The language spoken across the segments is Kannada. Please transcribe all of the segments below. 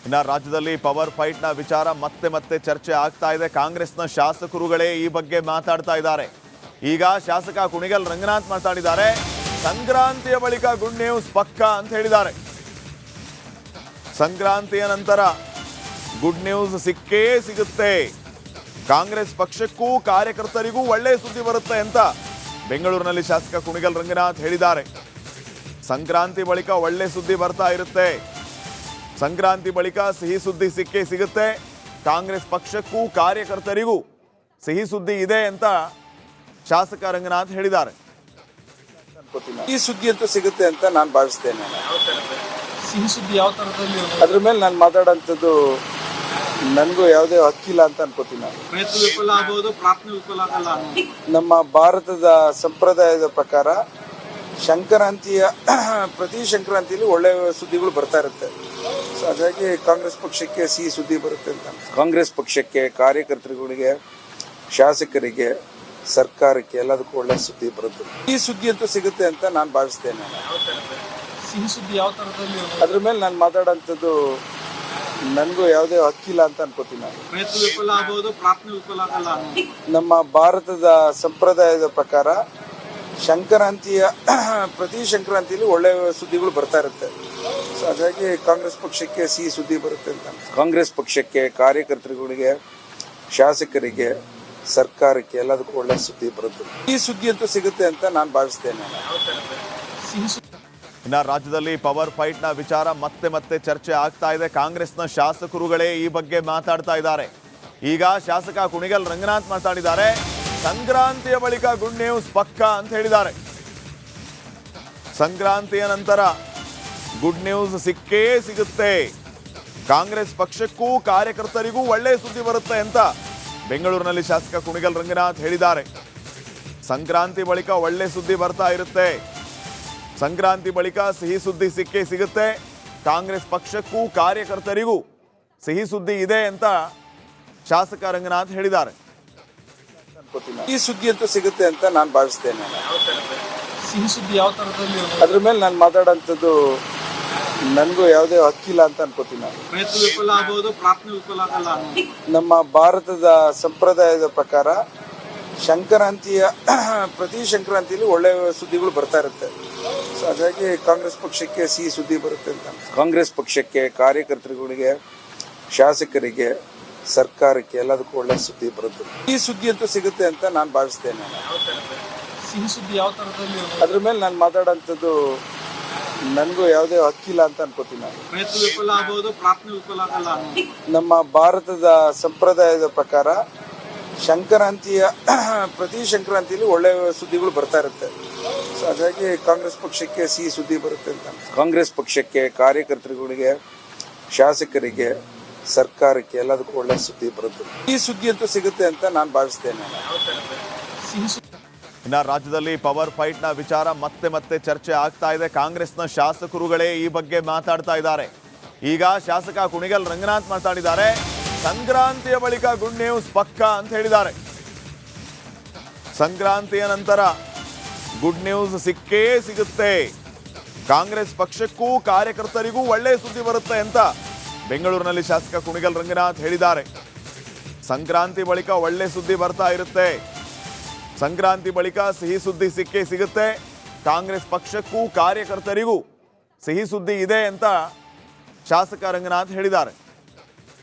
ಇನ್ನು ರಾಜ್ಯದಲ್ಲಿ ಪವರ್ ಫೈಟ್ ನ ವಿಚಾರ ಮತ್ತೆ ಮತ್ತೆ ಚರ್ಚೆ ಆಗ್ತಾ ಇದೆ. ಕಾಂಗ್ರೆಸ್ನ ಶಾಸಕರುಗಳೇ ಈ ಬಗ್ಗೆ ಮಾತಾಡ್ತಾ ಇದ್ದಾರೆ. ಈಗ ಶಾಸಕ ಕುಣಿಗಲ್ ರಂಗನಾಥ್ ಮಾತಾಡಿದ್ದಾರೆ. ಸಂಕ್ರಾಂತಿಯ ಬಳಿಕ ಗುಡ್ ನ್ಯೂಸ್ ಪಕ್ಕಾ ಅಂತ ಹೇಳಿದ್ದಾರೆ. ಸಂಕ್ರಾಂತಿಯ ನಂತರ ಗುಡ್ ನ್ಯೂಸ್ ಸಿಕ್ಕೇ ಸಿಗುತ್ತೆ. ಕಾಂಗ್ರೆಸ್ ಪಕ್ಷಕ್ಕೂ ಕಾರ್ಯಕರ್ತರಿಗೂ ಒಳ್ಳೆಯ ಸುದ್ದಿ ಬರುತ್ತೆ ಅಂತ ಬೆಂಗಳೂರಿನಲ್ಲಿ ಶಾಸಕ ಕುಣಿಗಲ್ ರಂಗನಾಥ್ ಹೇಳಿದ್ದಾರೆ. ಸಂಕ್ರಾಂತಿ ಬಳಿಕ ಒಳ್ಳೆ ಸುದ್ದಿ ಬರ್ತಾ ಇರುತ್ತೆ. ಸಂಕ್ರಾಂತಿ ಬಳಿಕ ಸಿಹಿ ಸುದ್ದಿ ಸಿಕ್ಕೇ ಸಿಗುತ್ತೆ. ಕಾಂಗ್ರೆಸ್ ಪಕ್ಷಕ್ಕೂ ಕಾರ್ಯಕರ್ತರಿಗೂ ಸಿಹಿ ಸುದ್ದಿ ಇದೆ ಅಂತ ಶಾಸಕ ರಂಗನಾಥ್ ಹೇಳಿದ್ದಾರೆ. ಈ ಸುದ್ದಿ ಅಂತೂ ಸಿಗುತ್ತೆ ಅಂತ ನಾನು ಭಾವಿಸ್ತೇನೆ. ಸಿಹಿ ಸುದ್ದಿ ಯಾವ ತರದಲ್ಲಿ ಅದ್ರ ಮೇಲೆ ನಾನು ಮಾತಾಡೋಂಥದ್ದು ನನಗೂ ಯಾವುದೇ ಹಕ್ಕಿಲ್ಲ ಅಂತ ಅನ್ಕೋತೀನಿ. ಪ್ರಯತ್ನ ವಿಫಲ ಆಗಬಹುದು, ಪ್ರಾರ್ಥನೆ ವಿಫಲ ಆಗಲ್ಲ. ನಮ್ಮ ಭಾರತದ ಸಂಪ್ರದಾಯದ ಪ್ರಕಾರ ಸಂಕ್ರಾಂತಿಯ ಪ್ರತಿ ಸಂಕ್ರಾಂತಿಯಲ್ಲಿ ಒಳ್ಳೆಯ ಸುದ್ದಿಗಳು ಬರ್ತಾ ಇರುತ್ತೆ. ಸೊ ಹಾಗಾಗಿ ಕಾಂಗ್ರೆಸ್ ಪಕ್ಷಕ್ಕೆ ಸಿಹಿ ಸುದ್ದಿ ಬರುತ್ತೆ ಅಂತ. ಕಾಂಗ್ರೆಸ್ ಪಕ್ಷಕ್ಕೆ, ಕಾರ್ಯಕರ್ತರುಗಳಿಗೆ, ಶಾಸಕರಿಗೆ, ಸರ್ಕಾರಕ್ಕೆ ಎಲ್ಲದಕ್ಕೂ ಒಳ್ಳೆ ಸುದ್ದಿ ಬರುತ್ತೆ. ಈ ಸುದ್ದಿ ಅಂತೂ ಸಿಗುತ್ತೆ ಅಂತ ನಾನು ಭಾವಿಸ್ತೇನೆ. ಸಿಹಿ ಸುದ್ದಿ ಯಾವ ತರದಲ್ಲಿ ಅದ್ರ ಮೇಲೆ ನಾನು ಮಾತಾಡೋಂಥದ್ದು ನನಗೂ ಯಾವುದೇ ಹಕ್ಕಿಲ್ಲ ಅಂತ ಅನ್ಕೋತೀನಿ. ಪ್ರಯತ್ನ ವಿಫಲ ಆಗಬಹುದು, ಪ್ರಾರ್ಥನೆ ವಿಫಲ ಆಗಲ್ಲ. ನಮ್ಮ ಭಾರತದ ಸಂಪ್ರದಾಯದ ಪ್ರಕಾರ ಸಂಕ್ರಾಂತಿಯ ಪ್ರತಿ ಸಂಕ್ರಾಂತಿಯಲ್ಲಿ ಒಳ್ಳೆಯ ಸುದ್ದಿಗಳು ಬರ್ತಾ ಇರುತ್ತೆ. ಸೊ ಹಾಗಾಗಿ ಕಾಂಗ್ರೆಸ್ ಪಕ್ಷಕ್ಕೆ ಸಿಹಿ ಸುದ್ದಿ ಬರುತ್ತೆ ಅಂತ. ಕಾಂಗ್ರೆಸ್ ಪಕ್ಷಕ್ಕೆ, ಕಾರ್ಯಕರ್ತರುಗಳಿಗೆ, ಶಾಸಕರಿಗೆ, ಸರ್ಕಾರಕ್ಕೆ ಎಲ್ಲದಕ್ಕೂ ಒಳ್ಳೆ ಸುದ್ದಿ ಬರುತ್ತೆ. ಈ ಸುದ್ದಿ ಅಂತೂ ಸಿಗುತ್ತೆ ಅಂತ ನಾನು ಭಾವಿಸ್ತೇನೆ. ಇನ್ನು ರಾಜ್ಯದಲ್ಲಿ ಪವರ್ ಫೈಟ್ ನ ವಿಚಾರ ಮತ್ತೆ ಮತ್ತೆ ಚರ್ಚೆ ಆಗ್ತಾ ಇದೆ. ಕಾಂಗ್ರೆಸ್ನ ಶಾಸಕರುಗಳೇ ಈ ಬಗ್ಗೆ ಮಾತಾಡ್ತಾ ಇದ್ದಾರೆ. ಈಗ ಶಾಸಕ ಕುಣಿಗಲ್ ರಂಗನಾಥ್ ಮಾತಾಡಿದ್ದಾರೆ. ಸಂಕ್ರಾಂತಿಯ ಬಳಿಕ ಗುಡ್ ನ್ಯೂಸ್ ಪಕ್ಕಾ ಅಂತ ಹೇಳಿದ್ದಾರೆ. ಸಂಕ್ರಾಂತಿಯ ನಂತರ ಗುಡ್ ನ್ಯೂಸ್ ಸಿಕ್ಕೇ ಸಿಗುತ್ತೆ. ಕಾಂಗ್ರೆಸ್ ಪಕ್ಷಕ್ಕೂ ಕಾರ್ಯಕರ್ತರಿಗೂ ಒಳ್ಳೆಯ ಸುದ್ದಿ ಬರುತ್ತೆ ಅಂತ ಬೆಂಗಳೂರಿನಲ್ಲಿ ಶಾಸಕ ಕುಣಿಗಲ್ ರಂಗನಾಥ್ ಹೇಳಿದ್ದಾರೆ. ಸಂಕ್ರಾಂತಿ ಬಳಿಕ ಒಳ್ಳೆ ಸುದ್ದಿ ಬರ್ತಾ ಇರುತ್ತೆ. ಸಂಕ್ರಾಂತಿ ಬಳಿಕ ಸಿಹಿ ಸುದ್ದಿ ಸಿಕ್ಕೇ ಸಿಗುತ್ತೆ. ಕಾಂಗ್ರೆಸ್ ಪಕ್ಷಕ್ಕೂ ಕಾರ್ಯಕರ್ತರಿಗೂ ಸಿಹಿ ಸುದ್ದಿ ಇದೆ ಅಂತ ಶಾಸಕ ರಂಗನಾಥ್ ಹೇಳಿದ್ದಾರೆ. ಈ ಸುದ್ದಿ ಅಂತೂ ಸಿಗುತ್ತೆ ಅಂತ ನಾನು ಭಾವಿಸ್ತೇನೆ. ಸಿಹಿ ಸುದ್ದಿ ಯಾವ ತರದಲ್ಲಿ ಅದ್ರ ಮೇಲೆ ನಾನು ಮಾತಾಡೋಂಥದ್ದು ನನಗೂ ಯಾವುದೇ ಹಕ್ಕಿಲ್ಲ ಅಂತ ಅನ್ಕೋತೀನಿ. ಪ್ರಯತ್ನ ವಿಫಲ ಆಗಬಹುದು, ಪ್ರಾರ್ಥನೆ ವಿಫಲ ಆಗಲ್ಲ. ನಮ್ಮ ಭಾರತದ ಸಂಪ್ರದಾಯದ ಪ್ರಕಾರ ಸಂಕ್ರಾಂತಿಯ ಪ್ರತಿ ಸಂಕ್ರಾಂತಿಯಲ್ಲಿ ಒಳ್ಳೆಯ ಸುದ್ದಿಗಳು ಬರ್ತಾ ಇರುತ್ತೆ. ಸೊ ಹಾಗಾಗಿ ಕಾಂಗ್ರೆಸ್ ಪಕ್ಷಕ್ಕೆ ಸಿಹಿ ಸುದ್ದಿ ಬರುತ್ತೆ ಅಂತ. ಕಾಂಗ್ರೆಸ್ ಪಕ್ಷಕ್ಕೆ, ಕಾರ್ಯಕರ್ತರುಗಳಿಗೆ, ಶಾಸಕರಿಗೆ, ಸರ್ಕಾರಕ್ಕೆ ಎಲ್ಲದಕ್ಕೂ ಒಳ್ಳೆ ಸುದ್ದಿ ಬರುತ್ತೆ. ಈ ಸುದ್ದಿ ಅಂತೂ ಸಿಗುತ್ತೆ ಅಂತ ನಾನು ಭಾವಿಸ್ತೇನೆ. ಸಿಹಿ ಸುದ್ದಿ ಯಾವ ತರದಲ್ಲಿ ಅದ್ರ ಮೇಲೆ ನಾನು ಮಾತಾಡೋಂಥದ್ದು ನನಗೂ ಯಾವುದೇ ಹಕ್ಕಿಲ್ಲ ಅಂತ ಅನ್ಕೋತೀನಿ. ಪ್ರಯತ್ನ ವಿಫಲ ಆಗಬಹುದು, ಪ್ರಾರ್ಥನೆ ವಿಫಲ ಆಗಲ್ಲ. ನಮ್ಮ ಭಾರತದ ಸಂಪ್ರದಾಯದ ಪ್ರಕಾರ ಸಂಕ್ರಾಂತಿಯ ಪ್ರತಿ ಸಂಕ್ರಾಂತಿಯಲ್ಲಿ ಒಳ್ಳೆಯ ಸುದ್ದಿಗಳು ಬರ್ತಾ ಇರುತ್ತೆ. ಸೊ ಹಾಗಾಗಿ ಕಾಂಗ್ರೆಸ್ ಪಕ್ಷಕ್ಕೆ ಸಿಹಿ ಸುದ್ದಿ ಬರುತ್ತೆ ಅಂತ. ಕಾಂಗ್ರೆಸ್ ಪಕ್ಷಕ್ಕೆ, ಕಾರ್ಯಕರ್ತರುಗಳಿಗೆ, ಶಾಸಕರಿಗೆ, ಸರ್ಕಾರಕ್ಕೆ ಎಲ್ಲದಕ್ಕೂ ಒಳ್ಳೆ ಸುದ್ದಿ ಬರುತ್ತೆ. ಈ ಸುದ್ದಿ ಅಂತೂ ಸಿಗುತ್ತೆ ಅಂತ ನಾನು ಭಾವಿಸ್ತೇನೆ. ಇನ್ನು ರಾಜ್ಯದಲ್ಲಿ ಪವರ್ ಫೈಟ್ ನ ವಿಚಾರ ಮತ್ತೆ ಮತ್ತೆ ಚರ್ಚೆ ಆಗ್ತಾ ಇದೆ. ಕಾಂಗ್ರೆಸ್ನ ಶಾಸಕರುಗಳೇ ಈ ಬಗ್ಗೆ ಮಾತಾಡ್ತಾ ಇದ್ದಾರೆ. ಈಗ ಶಾಸಕ ಕುಣಿಗಲ್ ರಂಗನಾಥ್ ಮಾತಾಡಿದ್ದಾರೆ. ಸಂಕ್ರಾಂತಿಯ ಬಳಿಕ ಗುಡ್ ನ್ಯೂಸ್ ಪಕ್ಕಾ ಅಂತ ಹೇಳಿದ್ದಾರೆ. ಸಂಕ್ರಾಂತಿಯ ನಂತರ ಗುಡ್ ನ್ಯೂಸ್ ಸಿಕ್ಕೇ ಸಿಗುತ್ತೆ. ಕಾಂಗ್ರೆಸ್ ಪಕ್ಷಕ್ಕೂ ಕಾರ್ಯಕರ್ತರಿಗೂ ಒಳ್ಳೆಯ ಸುದ್ದಿ ಬರುತ್ತೆ ಅಂತ ಬೆಂಗಳೂರಿನಲ್ಲಿ ಶಾಸಕ ಕುಣಿಗಲ್ ರಂಗನಾಥ್ ಹೇಳಿದ್ದಾರೆ. ಸಂಕ್ರಾಂತಿ ಬಳಿಕ ಒಳ್ಳೆ ಸುದ್ದಿ ಬರ್ತಾ ಇರುತ್ತೆ. ಸಂಕ್ರಾಂತಿ ಬಳಿಕ ಸಿಹಿ ಸುದ್ದಿ ಸಿಕ್ಕೇ ಸಿಗುತ್ತೆ. ಕಾಂಗ್ರೆಸ್ ಪಕ್ಷಕ್ಕೂ ಕಾರ್ಯಕರ್ತರಿಗೂ ಸಿಹಿ ಸುದ್ದಿ ಇದೆ ಅಂತ ಶಾಸಕ ರಂಗನಾಥ್ ಹೇಳಿದ್ದಾರೆ.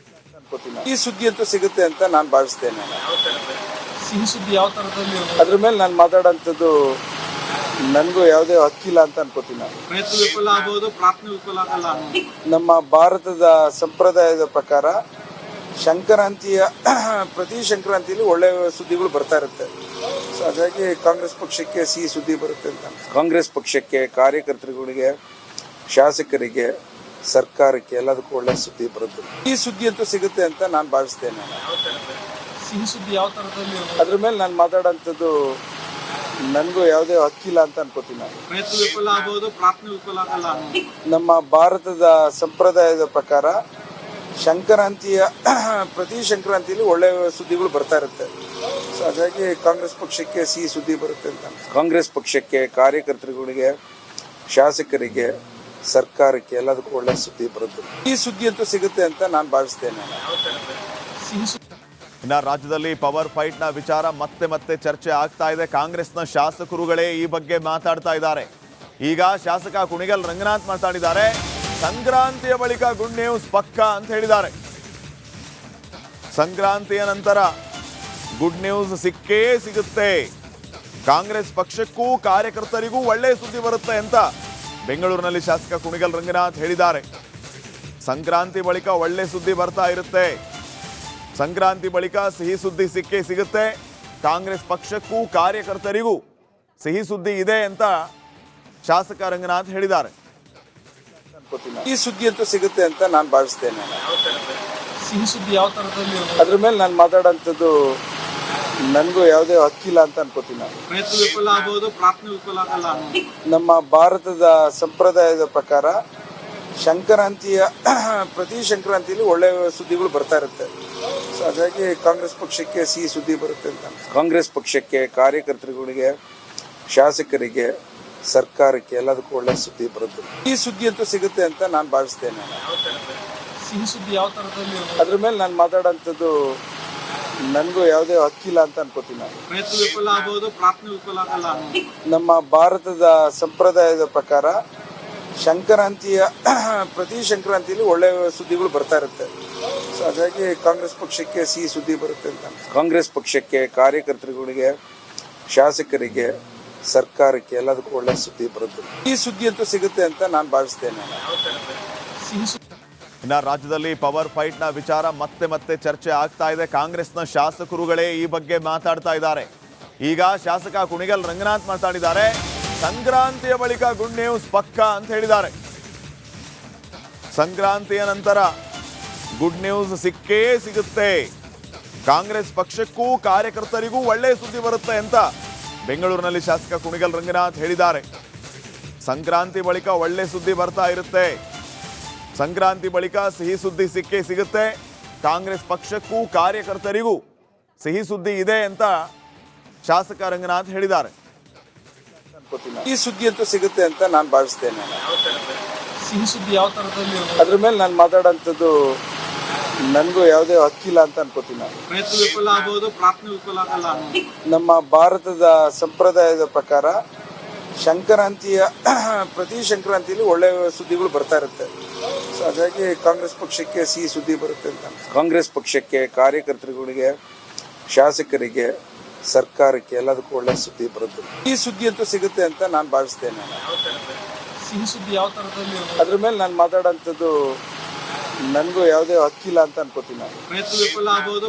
ಈ ಸುದ್ದಿ ಅಂತೂ ಸಿಗುತ್ತೆ ಅಂತ ನಾನು ಭಾವಿಸ್ತೇನೆ. ಸಿಹಿ ಸುದ್ದಿ ಯಾವ ತರದಲ್ಲಿ ಅದ್ರ ಮೇಲೆ ನಾನು ಮಾತಾಡೋಂಥದ್ದು ನನಗೂ ಯಾವುದೇ ಹಕ್ಕಿಲ್ಲ ಅಂತ ಅನ್ಕೋತೀನಿ. ಪ್ರಯತ್ನ ವಿಫಲ ಆಗಬಹುದು, ಪ್ರಾರ್ಥನೆ ವಿಫಲ ಆಗಲ್ಲ. ನಮ್ಮ ಭಾರತದ ಸಂಪ್ರದಾಯದ ಪ್ರಕಾರ ಸಂಕ್ರಾಂತಿಯ ಪ್ರತಿ ಸಂಕ್ರಾಂತಿಯಲ್ಲಿ ಒಳ್ಳೆಯ ಸುದ್ದಿಗಳು ಬರ್ತಾ ಇರುತ್ತೆ. ಸೊ ಹಾಗಾಗಿ ಕಾಂಗ್ರೆಸ್ ಪಕ್ಷಕ್ಕೆ ಸಿಹಿ ಸುದ್ದಿ ಬರುತ್ತೆ ಅಂತ. ಕಾಂಗ್ರೆಸ್ ಪಕ್ಷಕ್ಕೆ, ಕಾರ್ಯಕರ್ತರುಗಳಿಗೆ, ಶಾಸಕರಿಗೆ, ಸರ್ಕಾರಕ್ಕೆ ಎಲ್ಲದಕ್ಕೂ ಒಳ್ಳೆ ಸುದ್ದಿ ಬರುತ್ತೆ. ಈ ಸುದ್ದಿ ಅಂತೂ ಸಿಗುತ್ತೆ ಅಂತ ನಾನು ಭಾವಿಸ್ತೇನೆ. ಸಿಹಿ ಸುದ್ದಿ ಯಾವ ತರದಲ್ಲಿ ಅದ್ರ ಮೇಲೆ ನಾನು ಮಾತಾಡೋಂಥದ್ದು ನನಗೂ ಯಾವುದೇ ಹಕ್ಕಿಲ್ಲ ಅಂತ ಅನ್ಕೋತೀನಿ. ಪ್ರಯತ್ನ ವಿಫಲ ಆಗಬಹುದು, ಪ್ರಾರ್ಥನೆ ವಿಫಲ ಆಗಲ್ಲ. ನಮ್ಮ ಭಾರತದ ಸಂಪ್ರದಾಯದ ಪ್ರಕಾರ ಸಂಕ್ರಾಂತಿಯ ಪ್ರತಿ ಸಂಕ್ರಾಂತಿಯಲ್ಲಿ ಒಳ್ಳೆಯ ಸುದ್ದಿಗಳು ಬರ್ತಾ ಇರುತ್ತೆ. ಸೊ ಹಾಗಾಗಿ ಕಾಂಗ್ರೆಸ್ ಪಕ್ಷಕ್ಕೆ ಸಿಹಿ ಸುದ್ದಿ ಬರುತ್ತೆ ಅಂತ. ಕಾಂಗ್ರೆಸ್ ಪಕ್ಷಕ್ಕೆ, ಕಾರ್ಯಕರ್ತರುಗಳಿಗೆ, ಶಾಸಕರಿಗೆ, ಸರ್ಕಾರಕ್ಕೆ ಎಲ್ಲದಕ್ಕೂ ಒಳ್ಳೆ ಸುದ್ದಿ ಬರುತ್ತೆ. ಈ ಸುದ್ದಿ ಅಂತೂ ಸಿಗುತ್ತೆ ಅಂತ ನಾನು ಭಾವಿಸ್ತೇನೆ. ಸಿಹಿ ಸುದ್ದಿ ಇನ್ನ ರಾಜ್ಯದಲ್ಲಿ ಪವರ್ ಫೈಟ್ ನ ವಿಚಾರ ಮತ್ತೆ ಮತ್ತೆ ಚರ್ಚೆ ಆಗ್ತಾ ಇದೆ. ಕಾಂಗ್ರೆಸ್ನ ಶಾಸಕರುಗಳೇ ಈ ಬಗ್ಗೆ ಮಾತಾಡ್ತಾ ಇದ್ದಾರೆ. ಈಗ ಶಾಸಕ ಕುಣಿಗಲ್ ರಂಗನಾಥ್ ಮಾತಾಡಿದ್ದಾರೆ. ಸಂಕ್ರಾಂತಿಯ ಬಳಿಕ ಗುಡ್ ನ್ಯೂಸ್ ಪಕ್ಕ ಅಂತ ಹೇಳಿದ್ದಾರೆ. ಸಂಕ್ರಾಂತಿಯ ನಂತರ ಗುಡ್ ನ್ಯೂಸ್ ಸಿಕ್ಕೇ ಸಿಗುತ್ತೆ. ಕಾಂಗ್ರೆಸ್ ಪಕ್ಷಕ್ಕೂ ಕಾರ್ಯಕರ್ತರಿಗೂ ಒಳ್ಳೆ ಸುದ್ದಿ ಬರುತ್ತೆ ಅಂತ ಬೆಂಗಳೂರಿನಲ್ಲಿ ಶಾಸಕ ಕುಣಿಗಲ್ ರಂಗನಾಥ್ ಹೇಳಿದ್ದಾರೆ. ಸಂಕ್ರಾಂತಿ ಬಳಿಕ ಒಳ್ಳೆ ಸುದ್ದಿ ಬರ್ತಾ ಇರುತ್ತೆ. ಸಂಕ್ರಾಂತಿ ಬಳಿಕ ಸಿಹಿ ಸುದ್ದಿ ಸಿಕ್ಕೇ ಸಿಗುತ್ತೆ. ಕಾಂಗ್ರೆಸ್ ಪಕ್ಷಕ್ಕೂ ಕಾರ್ಯಕರ್ತರಿಗೂ ಸಿಹಿ ಸುದ್ದಿ ಇದೆ ಅಂತ ಶಾಸಕ ರಂಗನಾಥ್ ಹೇಳಿದ್ದಾರೆ. ಈ ಸುದ್ದಿ ಅಂತೂ ಸಿಗುತ್ತೆ ಅಂತ ನಾನು ಭಾವಿಸ್ತೇನೆ. ಸಿಹಿ ಸುದ್ದಿ ಯಾವ ತರದಲ್ಲಿ ಇರ್ಬೋದು? ಅದ್ರ ಮೇಲೆ ನಾನು ಮಾತಾಡೋಂಥದ್ದು ನನಗೂ ಯಾವುದೇ ಹಕ್ಕಿಲ್ಲ ಅಂತ ಅನ್ಕೋತೀನಿ. ನಾನು ಪ್ರಯತ್ನ ವಿಫಲ ಆಗ್ಬೋದು, ಪ್ರಾರ್ಥನೆ ವಿಫಲ ಆಗಲ್ಲ. ನಮ್ಮ ಭಾರತದ ಸಂಪ್ರದಾಯದ ಪ್ರಕಾರ ಸಂಕ್ರಾಂತಿಯ ಪ್ರತಿ ಸಂಕ್ರಾಂತಿಯಲ್ಲಿ ಒಳ್ಳೆ ಸುದ್ದಿಗಳು ಬರ್ತಾ ಇರುತ್ತೆ. ಸೊ ಹಾಗಾಗಿ ಕಾಂಗ್ರೆಸ್ ಪಕ್ಷಕ್ಕೆ ಸಿಹಿ ಸುದ್ದಿ ಬರುತ್ತೆ ಅಂತ. ಕಾಂಗ್ರೆಸ್ ಪಕ್ಷಕ್ಕೆ, ಕಾರ್ಯಕರ್ತರುಗಳಿಗೆ, ಶಾಸಕರಿಗೆ, ಸರ್ಕಾರಕ್ಕೆ ಎಲ್ಲದಕ್ಕೂ ಒಳ್ಳೆ ಸುದ್ದಿ ಬರುತ್ತೆ. ಈ ಸುದ್ದಿ ಅಂತೂ ಸಿಗುತ್ತೆ ಅಂತ ನಾನು ಭಾವಿಸ್ತೇನೆ. ಸಿಹಿ ಸುದ್ದಿ ಯಾವ ತರದಲ್ಲಿ ಇರ್ಬೋದು? ಅದ್ರ ಮೇಲೆ ನಾನು ಮಾತಾಡೋಂಥದ್ದು ನನಗೂ ಯಾವುದೇ ಹಕ್ಕಿಲ್ಲ ಅಂತ ಅನ್ಕೋತೀನಿ. ನಾನು ಪ್ರಯತ್ನ ವಿಫಲ ಆಗ್ಬೋದು, ಪ್ರಾರ್ಥನೆ ವಿಫಲ ಆಗಲ್ಲ. ನಮ್ಮ ಭಾರತದ ಸಂಪ್ರದಾಯದ ಪ್ರಕಾರ ಸಂಕ್ರಾಂತಿಯ ಪ್ರತಿ ಸಂಕ್ರಾಂತಿಯಲ್ಲಿ ಒಳ್ಳೆ ಸುದ್ದಿಗಳು ಬರ್ತಾ ಇರುತ್ತೆ. ಸೊ ಹಾಗಾಗಿ ಕಾಂಗ್ರೆಸ್ ಪಕ್ಷಕ್ಕೆ ಸಿಹಿ ಸುದ್ದಿ ಬರುತ್ತೆ ಅಂತ. ಕಾಂಗ್ರೆಸ್ ಪಕ್ಷಕ್ಕೆ, ಕಾರ್ಯಕರ್ತರುಗಳಿಗೆ, ಶಾಸಕರಿಗೆ, ಸರ್ಕಾರಕ್ಕೆ ಎಲ್ಲದಕ್ಕೂ ಒಳ್ಳೆ ಸುದ್ದಿ ಬರುತ್ತೆ. ಈ ಸುದ್ದಿ ಅಂತೂ ಸಿಗುತ್ತೆ ಅಂತ ನಾನು ಭಾವಿಸ್ತೇನೆ. ಸಿಹಿ ಸುದ್ದಿ ಇನ್ನ ರಾಜ್ಯದಲ್ಲಿ ಪವರ್ ಫೈಟ್ ನ ವಿಚಾರ ಮತ್ತೆ ಮತ್ತೆ ಚರ್ಚೆ ಆಗ್ತಾ ಇದೆ. ಕಾಂಗ್ರೆಸ್ನ ಶಾಸಕರುಗಳೇ ಈ ಬಗ್ಗೆ ಮಾತಾಡ್ತಾ ಇದ್ದಾರೆ. ಈಗ ಶಾಸಕ ಕುಣಿಗಲ್ ರಂಗನಾಥ್ ಮಾತಾಡಿದ್ದಾರೆ. ಸಂಕ್ರಾಂತಿಯ ಬಳಿಕ ಗುಡ್ ನ್ಯೂಸ್ ಪಕ್ಕ ಅಂತ ಹೇಳಿದ್ದಾರೆ. ಸಂಕ್ರಾಂತಿಯ ನಂತರ ಗುಡ್ ನ್ಯೂಸ್ ಸಿಕ್ಕೇ ಸಿಗುತ್ತೆ. ಕಾಂಗ್ರೆಸ್ ಪಕ್ಷಕ್ಕೂ ಕಾರ್ಯಕರ್ತರಿಗೂ ಒಳ್ಳೆ ಸುದ್ದಿ ಬರುತ್ತೆ ಅಂತ ಬೆಂಗಳೂರಿನಲ್ಲಿ ಶಾಸಕ ಕುಣಿಗಲ್ ರಂಗನಾಥ್ ಹೇಳಿದ್ದಾರೆ. ಸಂಕ್ರಾಂತಿ ಬಳಿಕ ಒಳ್ಳೆ ಸುದ್ದಿ ಬರ್ತಾ ಇರುತ್ತೆ. ಸಂಕ್ರಾಂತಿ ಬಳಿಕ ಸಿಹಿ ಸುದ್ದಿ ಸಿಕ್ಕೇ ಸಿಗುತ್ತೆ. ಕಾಂಗ್ರೆಸ್ ಪಕ್ಷಕ್ಕೂ ಕಾರ್ಯಕರ್ತರಿಗೂ ಸಿಹಿ ಸುದ್ದಿ ಇದೆ ಅಂತ ಶಾಸಕ ರಂಗನಾಥ್ ಹೇಳಿದ್ದಾರೆ. ಈ ಸುದ್ದಿ ಅಂತೂ ಸಿಗುತ್ತೆ ಅಂತ ನಾನು ಭಾವಿಸ್ತೇನೆ. ಸಿಹಿ ಸುದ್ದಿ ಯಾವ ತರದಲ್ಲಿ ಇರ್ಬೋದು? ಅದ್ರ ಮೇಲೆ ನಾನು ಮಾತಾಡೋಂಥದ್ದು ನನಗೂ ಯಾವುದೇ ಹಕ್ಕಿಲ್ಲ ಅಂತ ಅನ್ಕೋತೀನಿ. ನಾನು ಪ್ರಯತ್ನ ವಿಫಲ ಆಗ್ಬೋದು, ಪ್ರಾರ್ಥನೆ ವಿಫಲ ಆಗಲ್ಲ. ನಮ್ಮ ಭಾರತದ ಸಂಪ್ರದಾಯದ ಪ್ರಕಾರ ಸಂಕ್ರಾಂತಿಯ ಪ್ರತಿ ಸಂಕ್ರಾಂತಿಯಲ್ಲಿ ಒಳ್ಳೆ ಸುದ್ದಿಗಳು ಬರ್ತಾ ಇರುತ್ತೆ. ಸೊ ಹಾಗಾಗಿ ಕಾಂಗ್ರೆಸ್ ಪಕ್ಷಕ್ಕೆ ಸಿಹಿ ಸುದ್ದಿ ಬರುತ್ತೆ ಅಂತ. ಕಾಂಗ್ರೆಸ್ ಪಕ್ಷಕ್ಕೆ, ಕಾರ್ಯಕರ್ತರುಗಳಿಗೆ, ಶಾಸಕರಿಗೆ, ಸರ್ಕಾರಕ್ಕೆ ಎಲ್ಲದಕ್ಕೂ ಒಳ್ಳೆ ಸುದ್ದಿ ಬರುತ್ತೆ. ಈ ಸುದ್ದಿ ಅಂತೂ ಸಿಗುತ್ತೆ ಅಂತ ನಾನು ಭಾವಿಸ್ತೇನೆ. ಸಿಹಿ ಸುದ್ದಿ ಯಾವ ತರದಲ್ಲಿ ಇರ್ಬೋದು? ಅದ್ರ ಮೇಲೆ ನಾನು ಮಾತಾಡೋಂಥದ್ದು ನನಗೂ ಯಾವುದೇ ಹಕ್ಕಿಲ್ಲ ಅಂತ ಅನ್ಕೋತೀನಿ. ನಾನು ಪ್ರಯತ್ನ ವಿಫಲ ಆಗ್ಬೋದು,